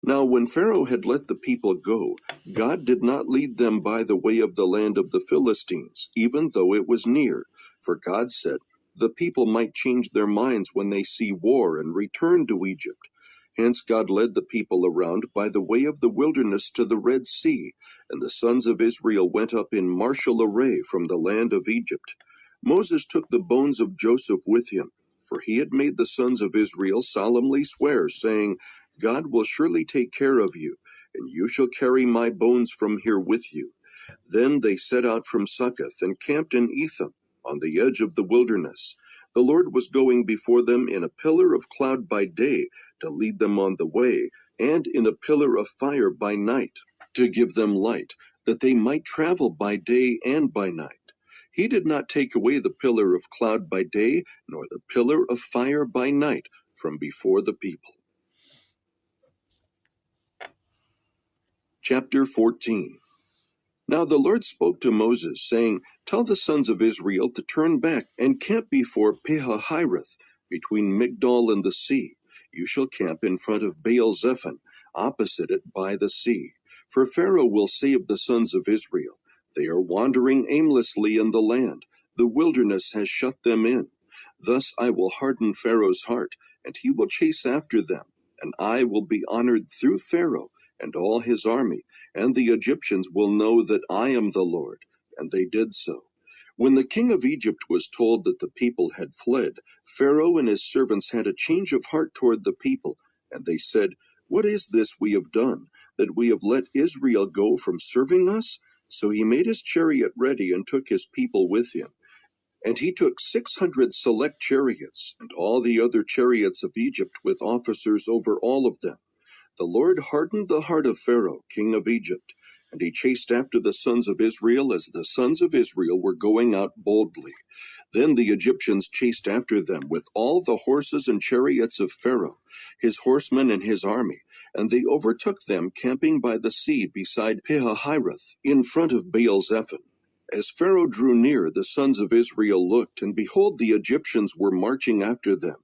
Now when Pharaoh had let the people go, God did not lead them by the way of the land of the Philistines, even though it was near. For God said, the people might change their minds when they see war and return to Egypt. Hence God led the people around by the way of the wilderness to the Red Sea, and the sons of Israel went up in martial array from the land of Egypt. Moses took the bones of Joseph with him, for he had made the sons of Israel solemnly swear, saying, God will surely take care of you, and you shall carry my bones from here with you. Then they set out from Succoth and camped in Etham, on the edge of the wilderness. The Lord was going before them in a pillar of cloud by day to lead them on the way, and in a pillar of fire by night to give them light, that they might travel by day and by night. He did not take away the pillar of cloud by day, nor the pillar of fire by night from before the people. Chapter 14. Now the Lord spoke to Moses, saying, Tell the sons of Israel to turn back and camp before Pihahiroth, between Migdol and the sea. You shall camp in front of Baal-zephon, opposite it by the sea. For Pharaoh will say of the sons of Israel, They are wandering aimlessly in the land. The wilderness has shut them in. Thus I will harden Pharaoh's heart, and he will chase after them. And I will be honored through Pharaoh and all his army, and the Egyptians will know that I am the Lord. And they did so. When the king of Egypt was told that the people had fled, Pharaoh and his servants had a change of heart toward the people, and they said, What is this we have done, that we have let Israel go from serving us? So he made his chariot ready and took his people with him. And he took 600 select chariots, and all the other chariots of Egypt with officers over all of them. The Lord hardened the heart of Pharaoh, king of Egypt, and he chased after the sons of Israel as the sons of Israel were going out boldly. Then the Egyptians chased after them with all the horses and chariots of Pharaoh, his horsemen and his army, and they overtook them camping by the sea beside Pihahiroth, in front of Baal-zephon. As Pharaoh drew near, the sons of Israel looked, and behold, the Egyptians were marching after them,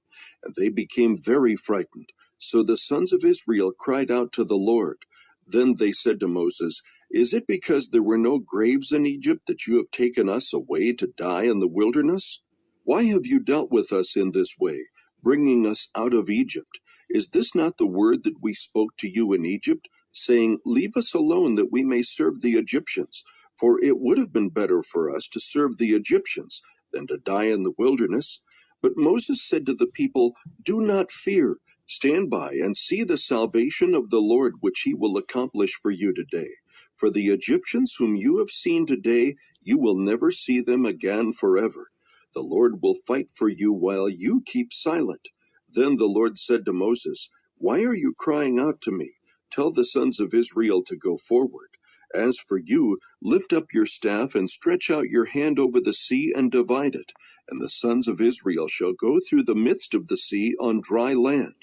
and they became very frightened. So the sons of Israel cried out to the Lord. Then they said to Moses, Is it because there were no graves in Egypt that you have taken us away to die in the wilderness? Why have you dealt with us in this way, bringing us out of Egypt? Is this not the word that we spoke to you in Egypt, saying, Leave us alone that we may serve the Egyptians? For it would have been better for us to serve the Egyptians than to die in the wilderness. But Moses said to the people, Do not fear. Stand by and see the salvation of the Lord which he will accomplish for you today. For the Egyptians whom you have seen today, you will never see them again forever. The Lord will fight for you while you keep silent. Then the Lord said to Moses, Why are you crying out to me? Tell the sons of Israel to go forward. As for you, lift up your staff and stretch out your hand over the sea and divide it, and the sons of Israel shall go through the midst of the sea on dry land.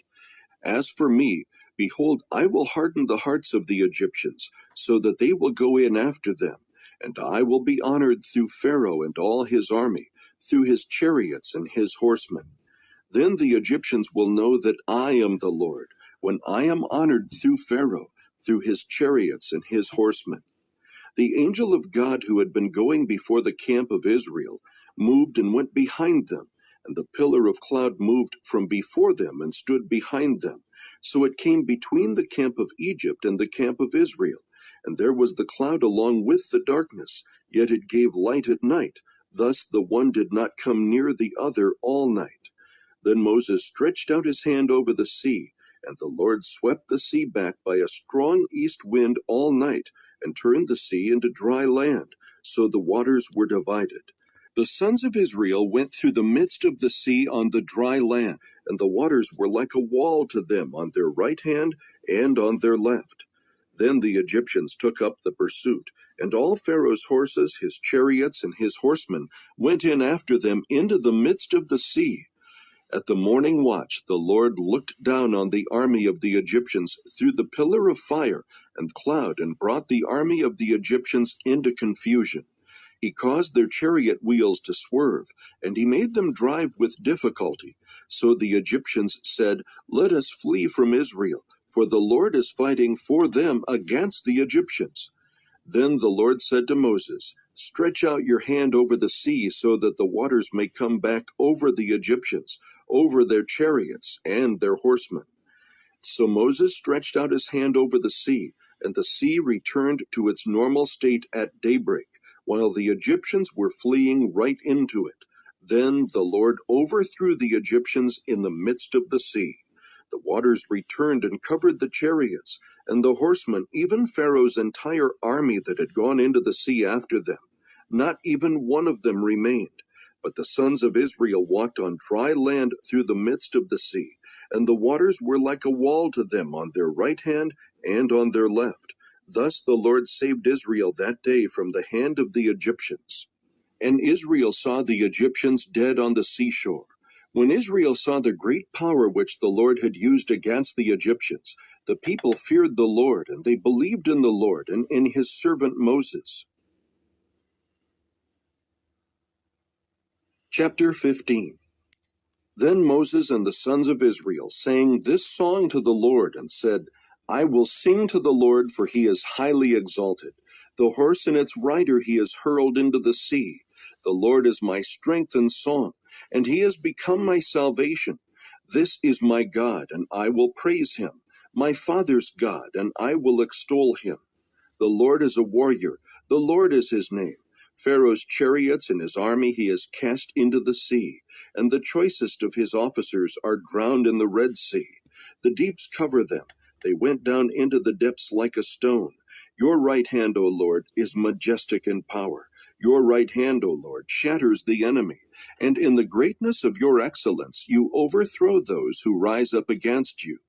As for me, behold, I will harden the hearts of the Egyptians, so that they will go in after them, and I will be honored through Pharaoh and all his army, through his chariots and his horsemen. Then the Egyptians will know that I am the Lord, when I am honored through Pharaoh, through his chariots and his horsemen. The angel of God who had been going before the camp of Israel moved and went behind them, and the pillar of cloud moved from before them and stood behind them. So it came between the camp of Egypt and the camp of Israel, and there was the cloud along with the darkness, yet it gave light at night. Thus the one did not come near the other all night. Then Moses stretched out his hand over the sea, and the Lord swept the sea back by a strong east wind all night, and turned the sea into dry land, so the waters were divided. The sons of Israel went through the midst of the sea on the dry land, and the waters were like a wall to them on their right hand and on their left. Then the Egyptians took up the pursuit, and all Pharaoh's horses, his chariots, and his horsemen went in after them into the midst of the sea. At the morning watch the Lord looked down on the army of the Egyptians through the pillar of fire and cloud, and brought the army of the Egyptians into confusion. He caused their chariot wheels to swerve, and he made them drive with difficulty. So the Egyptians said, Let us flee from Israel, for the Lord is fighting for them against the Egyptians." Then the Lord said to Moses, "Stretch out your hand over the sea so that the waters may come back over the Egyptians, over their chariots and their horsemen." So Moses stretched out his hand over the sea, and the sea returned to its normal state at daybreak, while the Egyptians were fleeing right into it. Then the Lord overthrew the Egyptians in the midst of the sea. The waters returned and covered the chariots, and the horsemen, even Pharaoh's entire army that had gone into the sea after them. Not even one of them remained. But the sons of Israel walked on dry land through the midst of the sea, and the waters were like a wall to them on their right hand and on their left. Thus the Lord saved Israel that day from the hand of the Egyptians. And Israel saw the Egyptians dead on the seashore. When Israel saw the great power which the Lord had used against the Egyptians, the people feared the Lord, and they believed in the Lord and in his servant Moses. Chapter 15. Then Moses and the sons of Israel sang this song to the Lord and said, "I will sing to the Lord, for he is highly exalted. The horse and its rider he has hurled into the sea. The Lord is my strength and song, and he has become my salvation. This is my God, and I will praise him, my father's God, and I will extol him. The Lord is a warrior, the Lord is his name. Pharaoh's chariots and his army he has cast into the sea, and the choicest of his officers are drowned in the Red Sea. The deeps cover them, they went down into the depths like a stone. Your right hand, O Lord, is majestic in power. Your right hand, O Lord, shatters the enemy, and in the greatness of your excellence you overthrow those who rise up against you.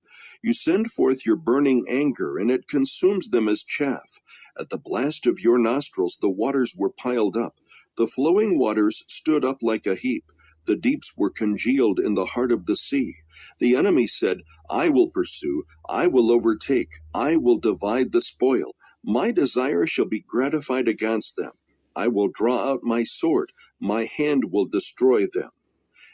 You send forth your burning anger, and it consumes them as chaff. At the blast of your nostrils the waters were piled up. The flowing waters stood up like a heap. The deeps were congealed in the heart of the sea. The enemy said, "I will pursue, I will overtake, I will divide the spoil. My desire shall be gratified against them. I will draw out my sword, my hand will destroy them."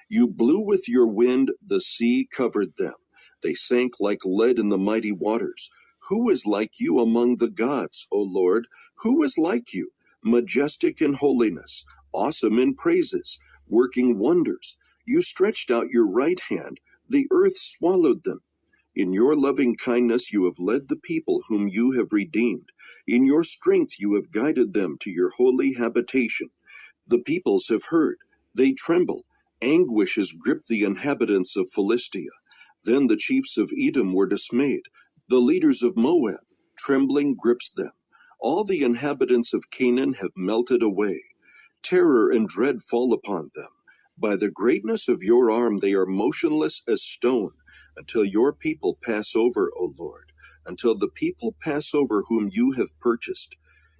You blew with your wind, the sea covered them. They sank like lead in the mighty waters. Who is like you among the gods, O Lord? Who is like you, majestic in holiness, awesome in praises, working wonders? You stretched out your right hand, the earth swallowed them. In your loving kindness you have led the people whom you have redeemed. In your strength you have guided them to your holy habitation. The peoples have heard, they tremble. Anguish has gripped the inhabitants of Philistia. Then the chiefs of Edom were dismayed. The leaders of Moab, trembling grips them. All the inhabitants of Canaan have melted away. Terror and dread fall upon them. By the greatness of your arm they are motionless as stone, until your people pass over, O Lord, until the people pass over whom you have purchased.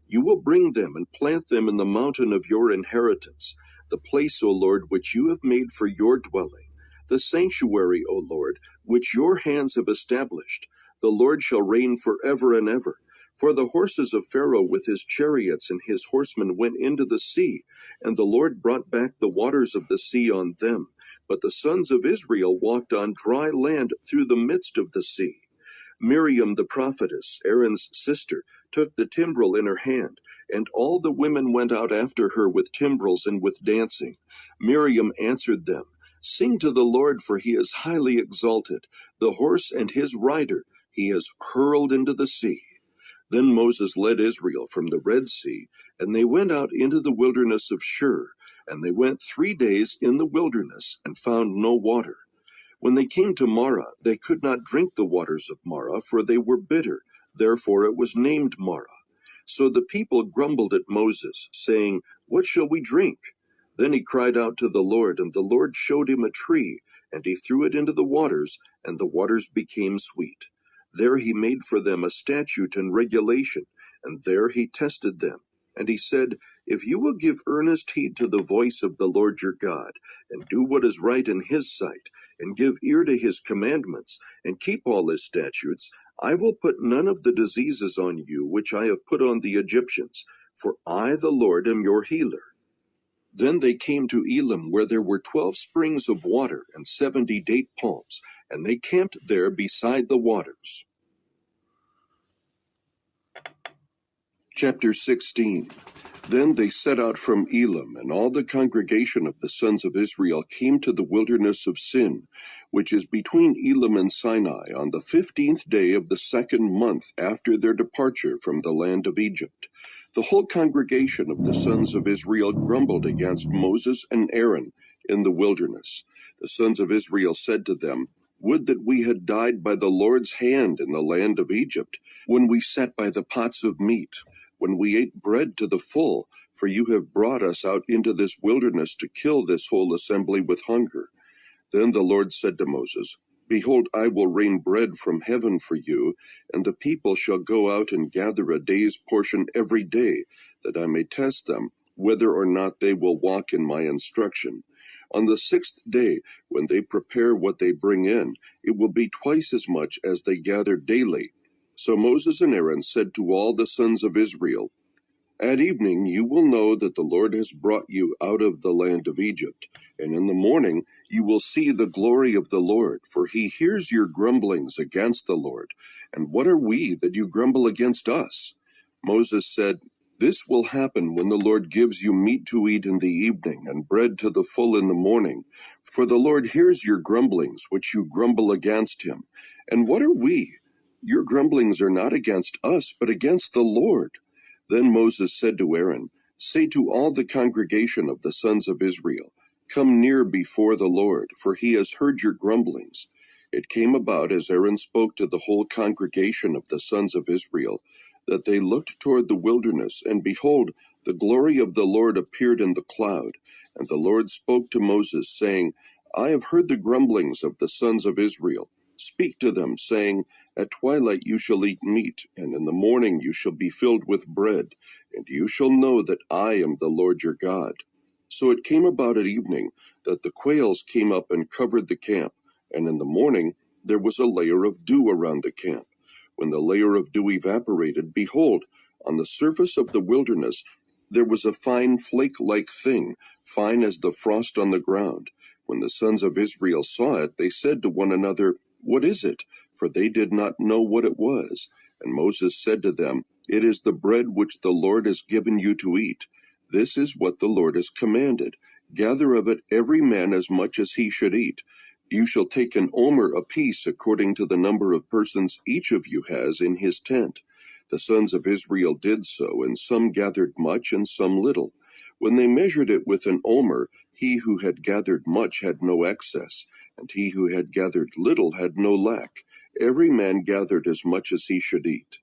You will bring them and plant them in the mountain of your inheritance, the place, O Lord, which you have made for your dwelling, the sanctuary, O Lord, which your hands have established. The Lord shall reign forever and ever. For the horses of Pharaoh with his chariots and his horsemen went into the sea, and the Lord brought back the waters of the sea on them. But the sons of Israel walked on dry land through the midst of the sea. Miriam the prophetess, Aaron's sister, took the timbrel in her hand, and all the women went out after her with timbrels and with dancing. Miriam answered them, "Sing to the Lord, for he is highly exalted. The horse and his rider he has hurled into the sea." Then Moses led Israel from the Red Sea, and they went out into the wilderness of Shur, and they went 3 days in the wilderness and found no water. When they came to Marah, they could not drink the waters of Marah, for they were bitter. Therefore it was named Marah. So the people grumbled at Moses, saying, "What shall we drink?" Then he cried out to the Lord, and the Lord showed him a tree, and he threw it into the waters, and the waters became sweet. There he made for them a statute and regulation, and there he tested them. And he said, "If you will give earnest heed to the voice of the Lord your God, and do what is right in his sight, and give ear to his commandments, and keep all his statutes, I will put none of the diseases on you which I have put on the Egyptians, for I, the Lord, am your healer." Then they came to Elim, where there were 12 springs of water and 70 date palms, and they camped there beside the waters. Chapter 16. Then they set out from Elim, and all the congregation of the sons of Israel came to the wilderness of Sin, which is between Elim and Sinai, on the 15th day of the 2nd month after their departure from the land of Egypt. The whole congregation of the sons of Israel grumbled against Moses and Aaron in the wilderness. The sons of Israel said to them, "Would that we had died by the Lord's hand in the land of Egypt, when we sat by the pots of meat, when we ate bread to the full, for you have brought us out into this wilderness to kill this whole assembly with hunger." Then the Lord said to Moses, "Behold, I will rain bread from heaven for you, and the people shall go out and gather a day's portion every day, that I may test them, whether or not they will walk in my instruction. On the 6th day, when they prepare what they bring in, it will be twice as much as they gather daily." So Moses and Aaron said to all the sons of Israel, "At evening you will know that the Lord has brought you out of the land of Egypt, and in the morning you will see the glory of the Lord, for he hears your grumblings against the Lord. And what are we that you grumble against us?" Moses said, "This will happen when the Lord gives you meat to eat in the evening, and bread to the full in the morning. For the Lord hears your grumblings, which you grumble against him. And what are we? Your grumblings are not against us, but against the Lord." Then Moses said to Aaron, "Say to all the congregation of the sons of Israel, 'Come near before the Lord, for he has heard your grumblings.'" It came about, as Aaron spoke to the whole congregation of the sons of Israel, that they looked toward the wilderness, and behold, the glory of the Lord appeared in the cloud. And the Lord spoke to Moses, saying, "I have heard the grumblings of the sons of Israel. Speak to them, saying, 'At twilight you shall eat meat, and in the morning you shall be filled with bread, and you shall know that I am the Lord your God.'" So it came about at evening that the quails came up and covered the camp, and in the morning there was a layer of dew around the camp. When the layer of dew evaporated, behold, on the surface of the wilderness there was a fine flake-like thing, fine as the frost on the ground. When the sons of Israel saw it, they said to one another, "What is it?" For they did not know what it was. And Moses said to them, "It is the bread which the Lord has given you to eat. This is what the Lord has commanded. Gather of it every man as much as he should eat. You shall take an omer apiece according to the number of persons each of you has in his tent." The sons of Israel did so, and some gathered much and some little. When they measured it with an omer, he who had gathered much had no excess, and he who had gathered little had no lack. Every man gathered as much as he should eat.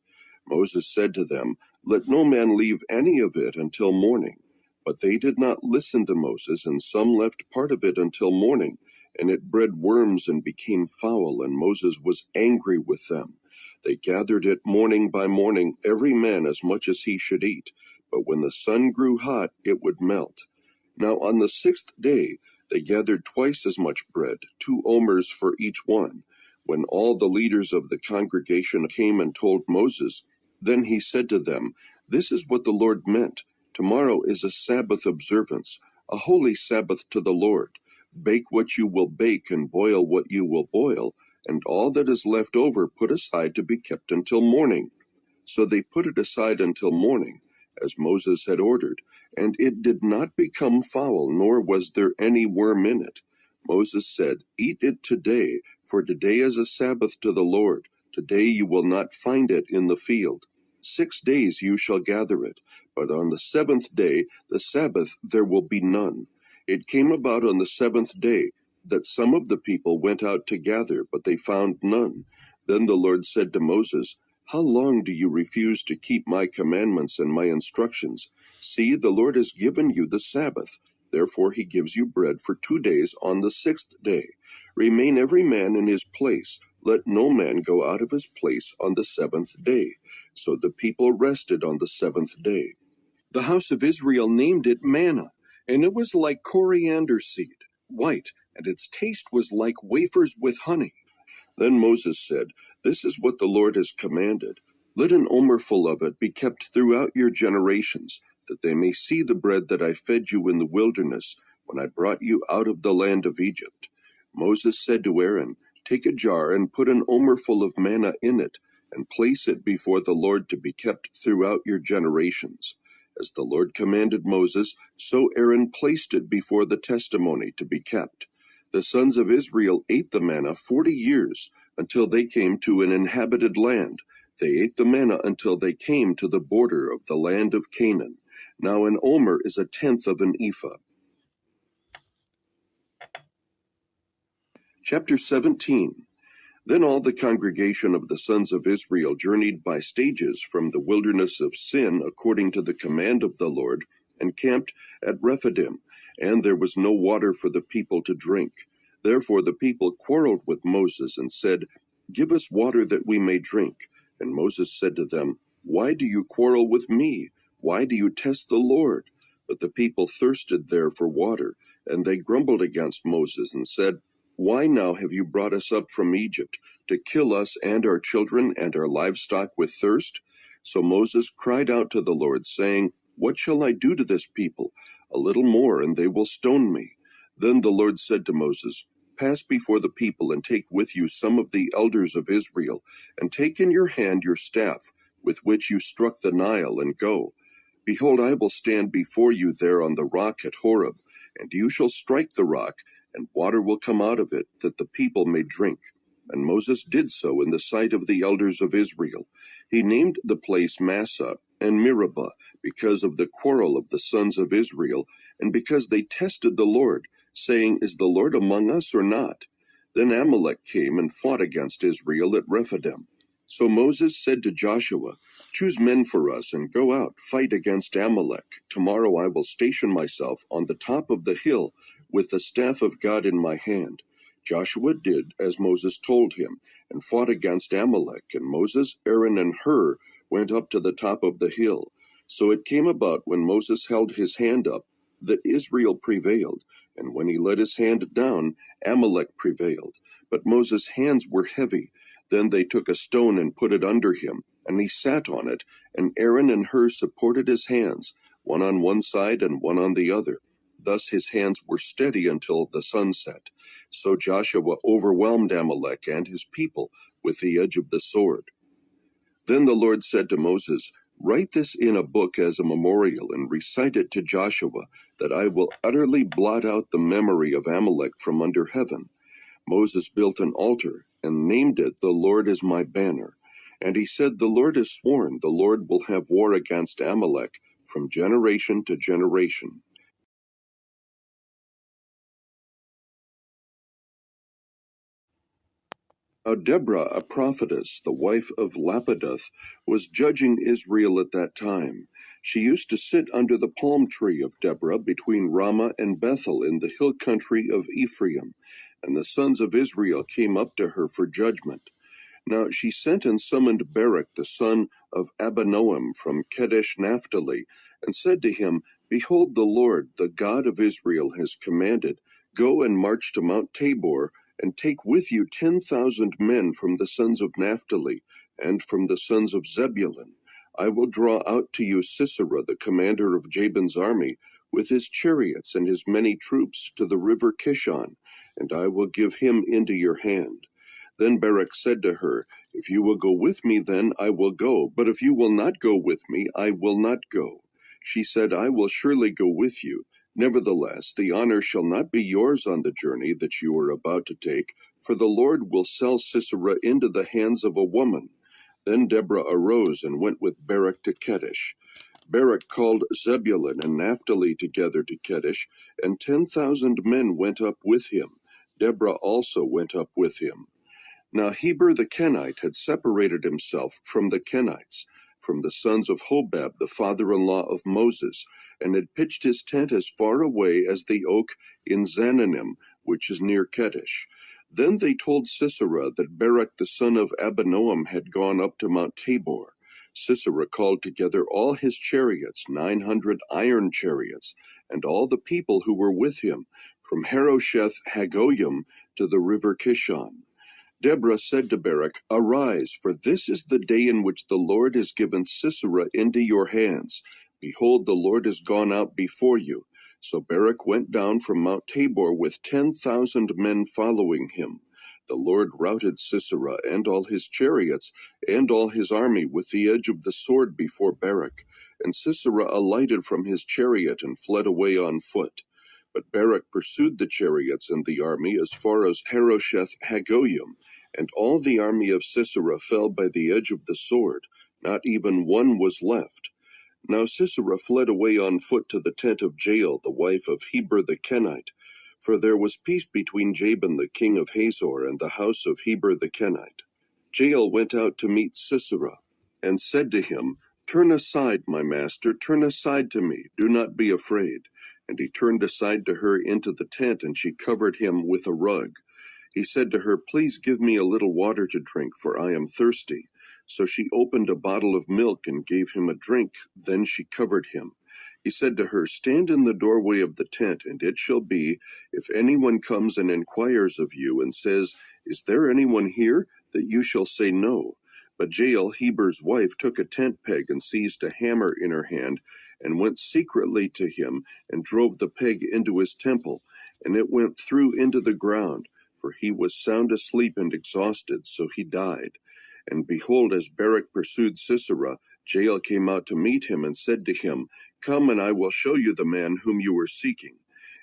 Moses said to them, "Let no man leave any of it until morning." But they did not listen to Moses, and some left part of it until morning, and it bred worms and became foul, and Moses was angry with them. They gathered it morning by morning, every man as much as he should eat, but when the sun grew hot, it would melt. Now on the 6th day they gathered twice as much bread, 2 omers for each one. When all the leaders of the congregation came and told Moses, then he said to them, "This is what the Lord meant. Tomorrow is a Sabbath observance, a holy Sabbath to the Lord. Bake what you will bake and boil what you will boil, and all that is left over put aside to be kept until morning." So they put it aside until morning, as Moses had ordered, and it did not become foul, nor was there any worm in it. Moses said, "Eat it today, for today is a Sabbath to the Lord. Today you will not find it in the field. 6 days you shall gather it, but on the 7th day, the Sabbath, there will be none." It came about on the 7th day that some of the people went out to gather, but they found none. Then the Lord said to Moses, "How long do you refuse to keep my commandments and my instructions? See, the Lord has given you the Sabbath. Therefore he gives you bread for 2 days on the 6th day. Remain every man in his place. Let no man go out of his place on the 7th day." So the people rested on the 7th day. The house of Israel named it manna, and it was like coriander seed, white, and its taste was like wafers with honey. Then Moses said, "This is what the Lord has commanded. Let an omerful of it be kept throughout your generations, that they may see the bread that I fed you in the wilderness, when I brought you out of the land of Egypt." Moses said to Aaron, "Take a jar and put an omerful of manna in it, and place it before the Lord to be kept throughout your generations. As the Lord commanded Moses, so Aaron placed it before the testimony to be kept. The sons of Israel ate the manna 40 years, until they came to an inhabited land. They ate the manna until they came to the border of the land of Canaan. Now an omer is 1/10 of an ephah. Chapter 17. Then all the congregation of the sons of Israel journeyed by stages from the wilderness of Sin according to the command of the Lord, and camped at Rephidim, and there was no water for the people to drink. Therefore the people quarreled with Moses and said, "Give us water that we may drink." And Moses said to them, "Why do you quarrel with me? Why do you test the Lord?" But the people thirsted there for water, and they grumbled against Moses and said, "Why now have you brought us up from Egypt, to kill us and our children and our livestock with thirst?" So Moses cried out to the Lord, saying, "What shall I do to this people? A little more, and they will stone me." Then the Lord said to Moses, "Pass before the people, and take with you some of the elders of Israel, and take in your hand your staff, with which you struck the Nile, and go. Behold, I will stand before you there on the rock at Horeb, and you shall strike the rock, and water will come out of it, that the people may drink." And Moses did so in the sight of the elders of Israel. He named the place Massah and Meribah, because of the quarrel of the sons of Israel, and because they tested the Lord, saying, "Is the Lord among us or not?" Then Amalek came and fought against Israel at Rephidim. So Moses said to Joshua, "Choose men for us, and go out, fight against Amalek. Tomorrow I will station myself on the top of the hill, with the staff of God in my hand." Joshua did as Moses told him, and fought against Amalek, and Moses, Aaron, and Hur went up to the top of the hill. So it came about, when Moses held his hand up, that Israel prevailed, and when he let his hand down, Amalek prevailed. But Moses' hands were heavy. Then they took a stone and put it under him, and he sat on it, and Aaron and Hur supported his hands, one on one side and one on the other. Thus his hands were steady until the sun set. So Joshua overwhelmed Amalek and his people with the edge of the sword. Then the Lord said to Moses, "Write this in a book as a memorial, and recite it to Joshua, that I will utterly blot out the memory of Amalek from under heaven." Moses built an altar, and named it, "The Lord is my banner." And he said, "The Lord has sworn, the Lord will have war against Amalek from generation to generation." Now Deborah, a prophetess, the wife of Lapidoth, was judging Israel at that time. She used to sit under the palm tree of Deborah between Ramah and Bethel in the hill country of Ephraim, and the sons of Israel came up to her for judgment. Now she sent and summoned Barak the son of Abinoam from Kedesh Naphtali, and said to him, "Behold, the Lord, the God of Israel, has commanded, Go and march to Mount Tabor, and take with you 10,000 men from the sons of Naphtali, and from the sons of Zebulun. I will draw out to you Sisera, the commander of Jabin's army, with his chariots and his many troops, to the river Kishon, and I will give him into your hand." Then Barak said to her, "If you will go with me, then I will go, but if you will not go with me, I will not go." She said, "I will surely go with you. Nevertheless, the honor shall not be yours on the journey that you are about to take, for the Lord will sell Sisera into the hands of a woman." Then Deborah arose and went with Barak to Kedesh. Barak called Zebulun and Naphtali together to Kedesh, and 10,000 men went up with him. Deborah also went up with him. Now Heber the Kenite had separated himself from the Kenites, from the sons of Hobab, the father-in-law of Moses, and had pitched his tent as far away as the oak in Zananim, which is near Kedesh. Then they told Sisera that Barak the son of Abinoam had gone up to Mount Tabor. Sisera called together all his chariots, 900 iron chariots, and all the people who were with him, from Harosheth Hagoyim to the river Kishon. Deborah said to Barak, "Arise, for this is the day in which the Lord has given Sisera into your hands. Behold, the Lord has gone out before you." So Barak went down from Mount Tabor with 10,000 men following him. The Lord routed Sisera and all his chariots and all his army with the edge of the sword before Barak. And Sisera alighted from his chariot and fled away on foot. But Barak pursued the chariots and the army as far as Harosheth Hagoyim, and all the army of Sisera fell by the edge of the sword. Not even one was left. Now Sisera fled away on foot to the tent of Jael, the wife of Heber the Kenite. For there was peace between Jabin the king of Hazor and the house of Heber the Kenite. Jael went out to meet Sisera, and said to him, "Turn aside, my master, turn aside to me, do not be afraid." And he turned aside to her into the tent, and she covered him with a rug. He said to her, "Please give me a little water to drink, for I am thirsty." So she opened a bottle of milk and gave him a drink. Then she covered him. He said to her, "Stand in the doorway of the tent, and it shall be, if anyone comes and inquires of you, and says, 'Is there anyone here?' that you shall say no." But Jael, Heber's wife, took a tent peg and seized a hammer in her hand, and went secretly to him, and drove the peg into his temple, and it went through into the ground, for he was sound asleep and exhausted, so he died. And behold, as Barak pursued Sisera, Jael came out to meet him, and said to him, "Come, and I will show you the man whom you were seeking."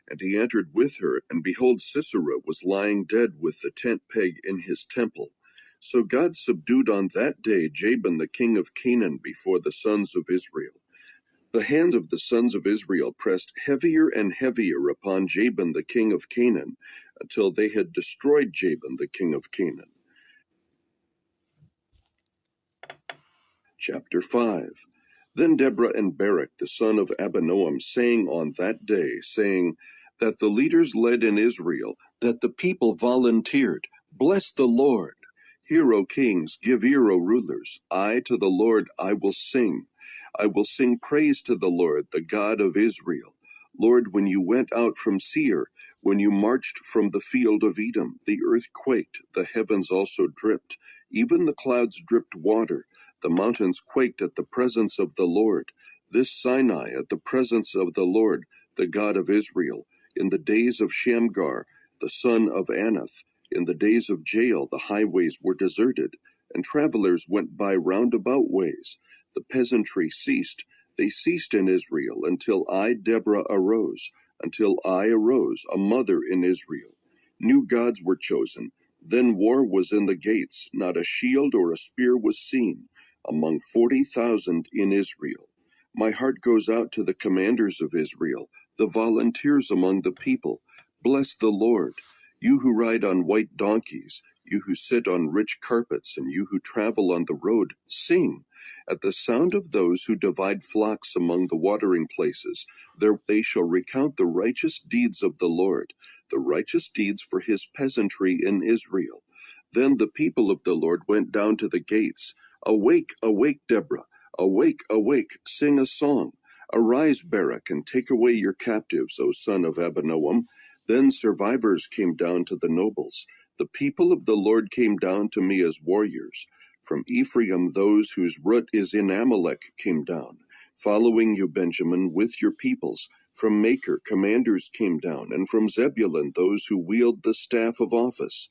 And he entered with her, and behold, Sisera was lying dead with the tent peg in his temple. So God subdued on that day Jabin the king of Canaan before the sons of Israel. The hands of the sons of Israel pressed heavier and heavier upon Jabin the king of Canaan, until they had destroyed Jabin the king of Canaan. Chapter 5. Then Deborah and Barak the son of Abinoam sang on that day, saying, that the leaders led in Israel, that the people volunteered, "Bless the Lord." "Hear, O kings, give ear, O rulers. I to the Lord I will sing. I will sing praise to the Lord, the God of Israel. Lord, when you went out from Seir, when you marched from the field of Edom, the earth quaked, the heavens also dripped, even the clouds dripped water. The mountains quaked at the presence of the Lord. This Sinai at the presence of the Lord, the God of Israel. In the days of Shamgar, the son of Anath, in the days of Jael, the highways were deserted, and travelers went by roundabout ways. The peasantry ceased. They ceased in Israel until I, Deborah, arose, a mother in Israel. New gods were chosen. Then war was in the gates. Not a shield or a spear was seen among 40,000 in Israel. My heart goes out to the commanders of Israel, the volunteers among the people. Bless the Lord, you who ride on white donkeys, you who sit on rich carpets, and you who travel on the road, sing. At the sound of those who divide flocks among the watering places, there they shall recount the righteous deeds of the Lord, the righteous deeds for his peasantry in Israel. Then the people of the Lord went down to the gates. Awake, awake, Deborah, awake, awake, sing a song. Arise, Barak, and take away your captives, O son of Abinoam. Then survivors came down to the nobles. The people of the Lord came down to me as warriors. From Ephraim those whose root is in Amalek came down, following you, Benjamin, with your peoples. From Maker commanders came down, and from Zebulun those who wield the staff of office.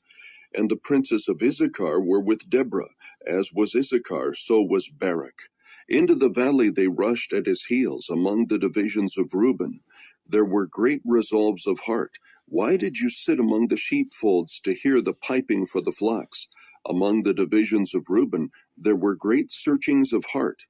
And the princes of Issachar were with Deborah. As was Issachar, so was Barak. Into the valley they rushed at his heels, among the divisions of Reuben. There were great resolves of heart. Why did you sit among the sheepfolds to hear the piping for the flocks? Among the divisions of Reuben there were great searchings of heart.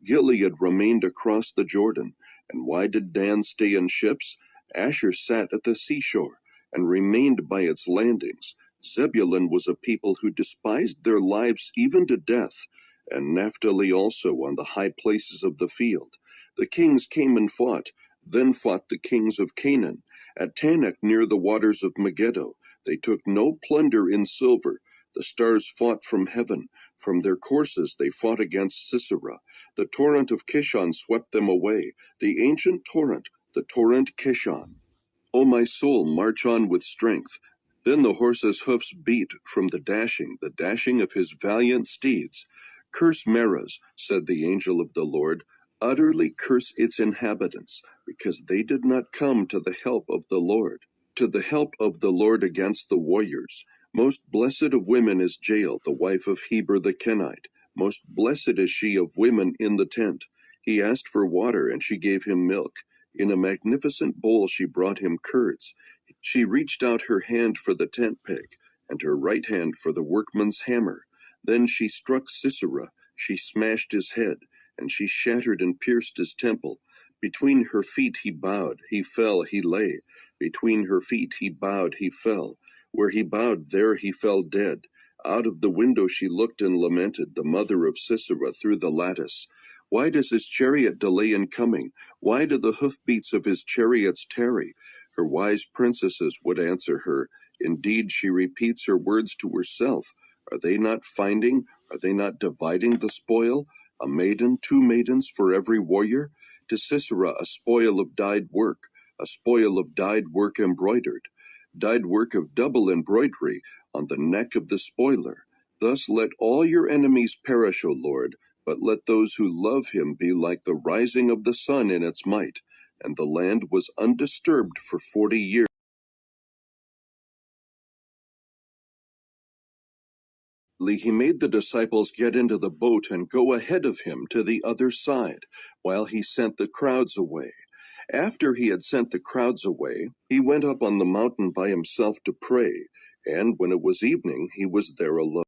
Gilead remained across the Jordan. And why did Dan stay in ships? Asher sat at the seashore, and remained by its landings. Zebulun was a people who despised their lives even to death, and Naphtali also on the high places of the field. The kings came and fought, then fought the kings of Canaan. At Tanakh near the waters of Megiddo, they took no plunder in silver. The stars fought from heaven. From their courses they fought against Sisera. The torrent of Kishon swept them away, the ancient torrent, the torrent Kishon. O my soul, march on with strength. Then the horse's hoofs beat from the dashing of his valiant steeds. Curse Meroz, said the angel of the Lord, utterly curse its inhabitants, because they did not come to the help of the Lord against the warriors. Most blessed of women is Jael, the wife of Heber the Kenite. Most blessed is she of women in the tent. He asked for water, and she gave him milk. In a magnificent bowl she brought him curds. She reached out her hand for the tent peg, and her right hand for the workman's hammer. Then she struck Sisera, she smashed his head, and she shattered and pierced his temple. Between her feet he bowed, he fell, he lay. Between her feet he bowed, he fell. Where he bowed, there he fell dead. Out of the window she looked and lamented, the mother of Sisera, through the lattice. Why does his chariot delay in coming? Why do the hoofbeats of his chariots tarry? Her wise princesses would answer her. Indeed, she repeats her words to herself. Are they not finding? Are they not dividing the spoil? A maiden, 2 maidens for every warrior? To Sisera a spoil of dyed work, a spoil of dyed work embroidered. Dyed work of double embroidery on the neck of the spoiler. Thus let all your enemies perish, O Lord, but let those who love him be like the rising of the sun in its might. And the land was undisturbed for 40 years. He made the disciples get into the boat and go ahead of him to the other side, while he sent the crowds away. After he had sent the crowds away, he went up on the mountain by himself to pray, and when it was evening, he was there alone.